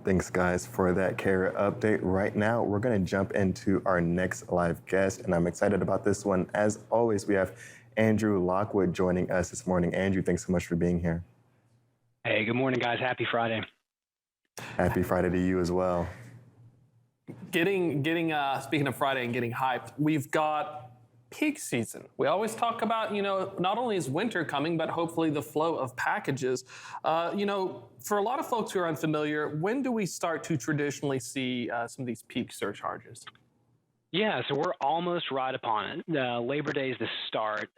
Thanks, guys, for that carrier update. Right now, we're going to jump into our next live guest, and I'm excited about this one. As always, we have Andrew Lockwood joining us this morning. Andrew, thanks so much for being here. Hey, good morning, guys. Happy Friday. Happy Friday to you as well. Speaking of Friday and getting hyped, we've got peak season. We always talk about, not only is winter coming, but hopefully the flow of packages. For a lot of folks who are unfamiliar, when do we start to traditionally see some of these peak surcharges? Yeah, so we're almost right upon it. Labor Day is the start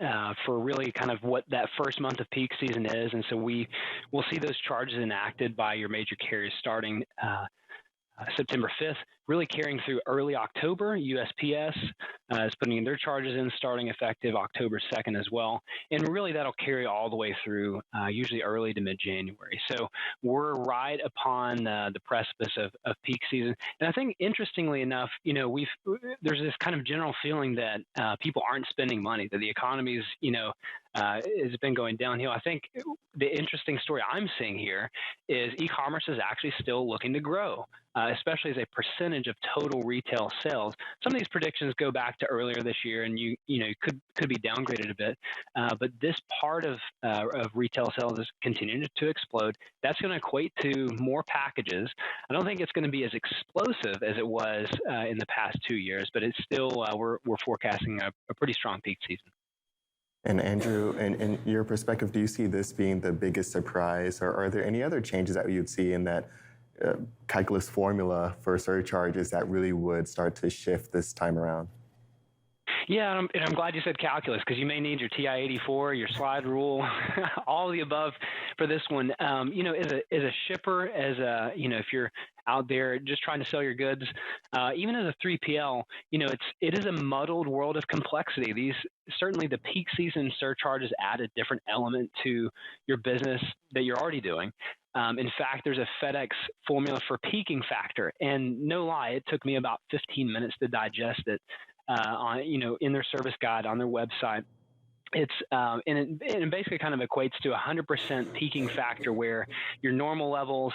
for really kind of what that first month of peak season is. And so we will see those charges enacted by your major carriers starting September 5th, really carrying through early October. USPS is putting in their charges in starting effective October 2nd as well. And really that'll carry all the way through usually early to mid-January. So we're right upon the precipice of peak season. And I think interestingly enough, there's this kind of general feeling that people aren't spending money, that the economy's, has been going downhill. I think the interesting story I'm seeing here is e-commerce is actually still looking to grow, especially as a percentage of total retail sales. Some of these predictions go back to earlier this year, and you could be downgraded a bit. But this part of retail sales is continuing to explode. That's going to equate to more packages. I don't think it's going to be as explosive as it was in the past 2 years, but it's still we're forecasting a pretty strong peak season. And Andrew, in your perspective, do you see this being the biggest surprise, or are there any other changes that you'd see in that calculus formula for surcharges that really would start to shift this time around? Yeah, and I'm glad you said calculus, because you may need your TI-84, your slide rule, all of the above for this one. As a shipper, if you're out there just trying to sell your goods, even as a 3PL, it is a muddled world of complexity. Certainly the peak season surcharges add a different element to your business that you're already doing. In fact, there's a FedEx formula for peaking factor, and no lie, it took me about 15 minutes to digest it. In their service guide on their website. It's and it basically kind of equates to 100% peaking factor, where your normal levels,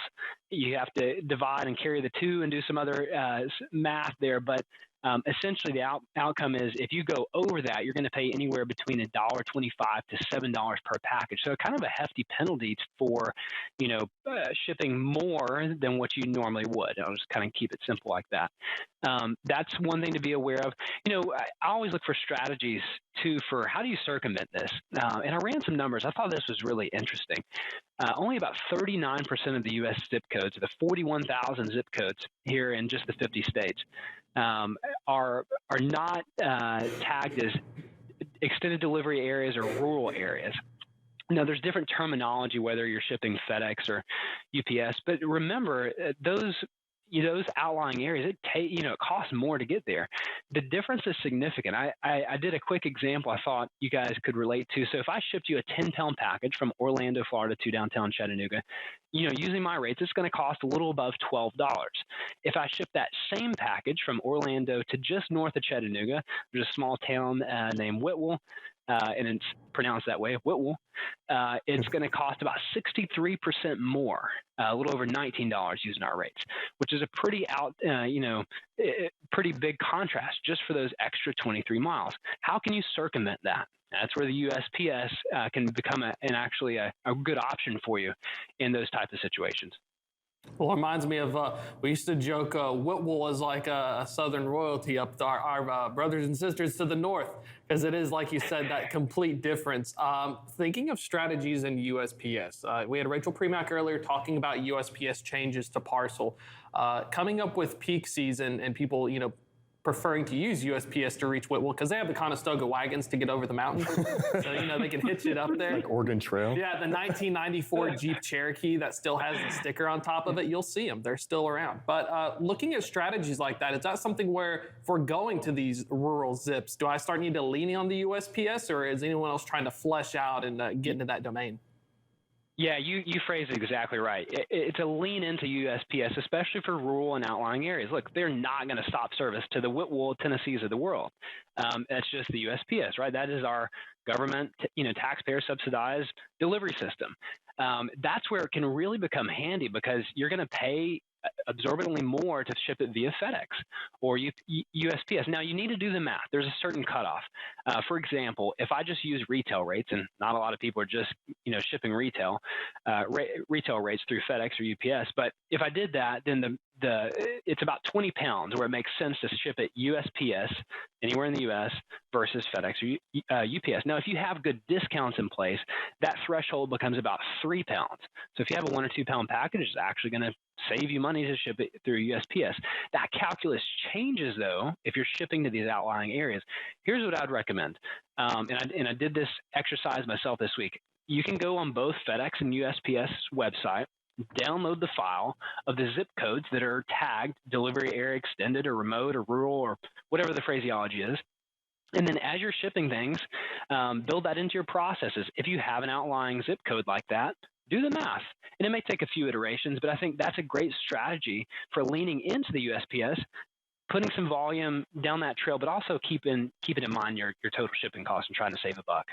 you have to divide and carry the two and do some other math there. But essentially, the outcome is if you go over that, you're going to pay anywhere between $1.25 to $7 per package. So kind of a hefty penalty for, shipping more than what you normally would. I'll just kind of keep it simple like that. That's one thing to be aware of. I always look for strategies too for how do you circumvent this. And I ran some numbers. I thought this was really interesting. Only about 39% of the U.S. zip codes, the 41,000 zip codes here in just the 50 states, are not tagged as extended delivery areas or rural areas. Now, there's different terminology, whether you're shipping FedEx or UPS, but remember those outlying areas, it costs more to get there. The difference is significant. I did a quick example I thought you guys could relate to. So if I shipped you a 10-pound package from Orlando, Florida to downtown Chattanooga, using my rates, it's going to cost a little above $12. If I ship that same package from Orlando to just north of Chattanooga, there's a small town named Whitwell, and it's pronounced that way, Whitwell, it's going to cost about 63% more, a little over $19 using our rates, which is a pretty pretty big contrast just for those extra 23 miles. How can you circumvent that? That's where the USPS can become a good option for you in those types of situations. Well, it reminds me of, we used to joke Whitwell was like a Southern royalty up to our brothers and sisters to the north, because it is, like you said, that complete difference. Thinking of strategies in USPS, we had Rachel Premack earlier talking about USPS changes to Parcel. Coming up with peak season and people, preferring to use USPS to reach Whitwell because they have the Conestoga wagons to get over the mountain. So, they can hitch it up there. Like Oregon Trail? Yeah, the 1994 Jeep Cherokee that still has the sticker on top of it, you'll see them. They're still around. But looking at strategies like that, is that something where if we're going to these rural zips, do I start needing to lean on the USPS, or is anyone else trying to flesh out and get into that domain? Yeah, you phrased it exactly right. It's a lean into USPS, especially for rural and outlying areas. Look, they're not going to stop service to the Whitwell, Tennessees of the world. That's just the USPS, right? That is our government, taxpayer subsidized delivery system. That's where it can really become handy because you're going to pay absorbently more to ship it via FedEx or USPS. Now, you need to do the math. There's a certain cutoff. For example, if I just use retail rates, and not a lot of people are just shipping retail rates through FedEx or UPS, but if I did that, then it's about 20 pounds where it makes sense to ship it USPS anywhere in the U.S. versus FedEx or UPS. Now, if you have good discounts in place, that threshold becomes about 3 pounds. So if you have a 1 or 2 pound package, it's actually going to save you money to ship it through USPS. That calculus changes, though, if you're shipping to these outlying areas. Here's what I'd recommend, and I did this exercise myself this week. You can go on both FedEx and USPS website, download the file of the zip codes that are tagged delivery area extended or remote or rural or whatever the phraseology is. And then as you're shipping things, build that into your processes. If you have an outlying zip code like that, do the math. And it may take a few iterations, but I think that's a great strategy for leaning into the USPS, putting some volume down that trail, but also keeping in mind your total shipping costs and trying to save a buck.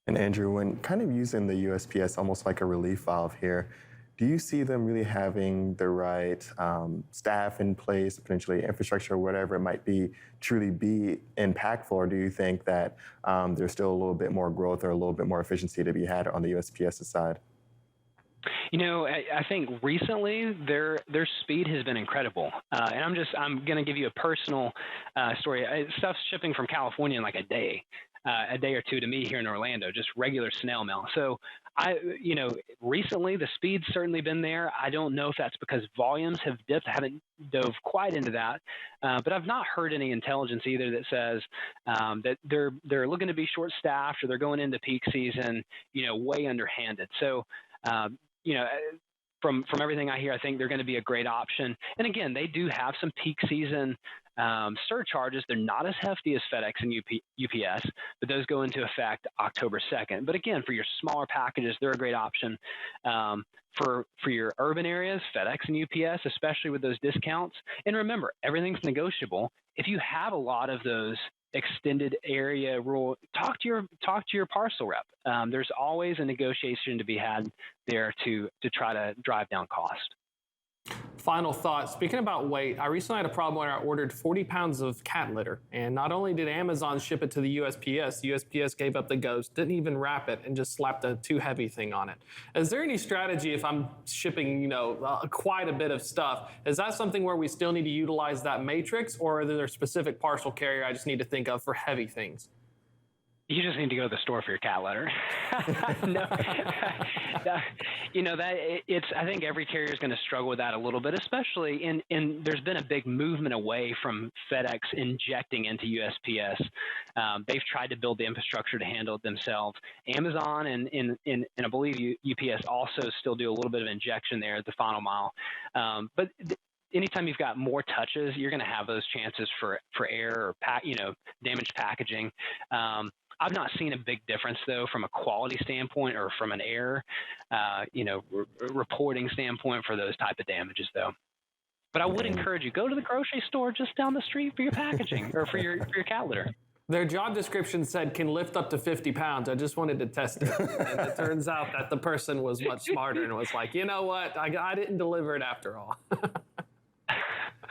And Andrew, when kind of using the USPS almost like a relief valve here, do you see them really having the right staff in place, potentially infrastructure, whatever it might be, truly be impactful? Or do you think that there's still a little bit more growth or a little bit more efficiency to be had on the USPS side? I think recently their speed has been incredible, and I'm going to give you a personal story. Stuff's shipping from California in like a day or two to me here in Orlando, just regular snail mail. So recently the speed's certainly been there. I don't know if that's because volumes have dipped. I haven't dove quite into that, but I've not heard any intelligence either that says that they're looking to be short-staffed or they're going into peak season, way underhanded. So. From everything I hear, I think they're going to be a great option. And again, they do have some peak season surcharges. They're not as hefty as FedEx and UPS, but those go into effect October 2nd. But again, for your smaller packages, they're a great option. For your urban areas, FedEx and UPS, especially with those discounts. And remember, everything's negotiable. If you have a lot of those extended area rule, talk to your parcel rep. There's always a negotiation to be had there to try to drive down cost. Final thought. Speaking about weight, I recently had a problem where I ordered 40 pounds of cat litter. And not only did Amazon ship it to the USPS gave up the ghost, didn't even wrap it, and just slapped a too heavy thing on it. Is there any strategy if I'm shipping, quite a bit of stuff? Is that something where we still need to utilize that matrix, or are there a specific parcel carrier I just need to think of for heavy things? You just need to go to the store for your cat litter. No, I think every carrier is going to struggle with that a little bit, especially in there's been a big movement away from FedEx injecting into USPS. They've tried to build the infrastructure to handle it themselves. Amazon and I believe UPS also still do a little bit of injection there at the final mile. But anytime you've got more touches, you're going to have those chances for error or damaged packaging. I've not seen a big difference, though, from a quality standpoint or from an error, reporting standpoint for those type of damages, though. But I would encourage you, go to the grocery store just down the street for your packaging or for your cat litter. Their job description said can lift up to 50 pounds. I just wanted to test it. And it turns out that the person was much smarter and was like, you know what? I didn't deliver it after all.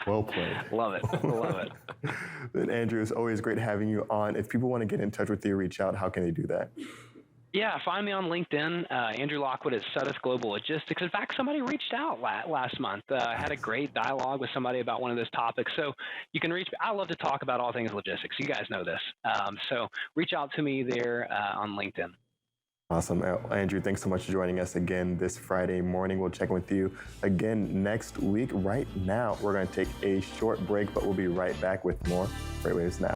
Well played. Love it. Love it. And Andrew, it's always great having you on. If people want to get in touch with you, reach out, how can they do that? Yeah, find me on LinkedIn, Andrew Lockwood at Sudeth Global Logistics. In fact, somebody reached out last month. Had a great dialogue with somebody about one of those topics. So you can reach me. I love to talk about all things logistics. You guys know this. So reach out to me there on LinkedIn. Awesome. Andrew, thanks so much for joining us again this Friday morning. We'll check with you again next week. Right now, we're going to take a short break, but we'll be right back with more Freightwaves Now.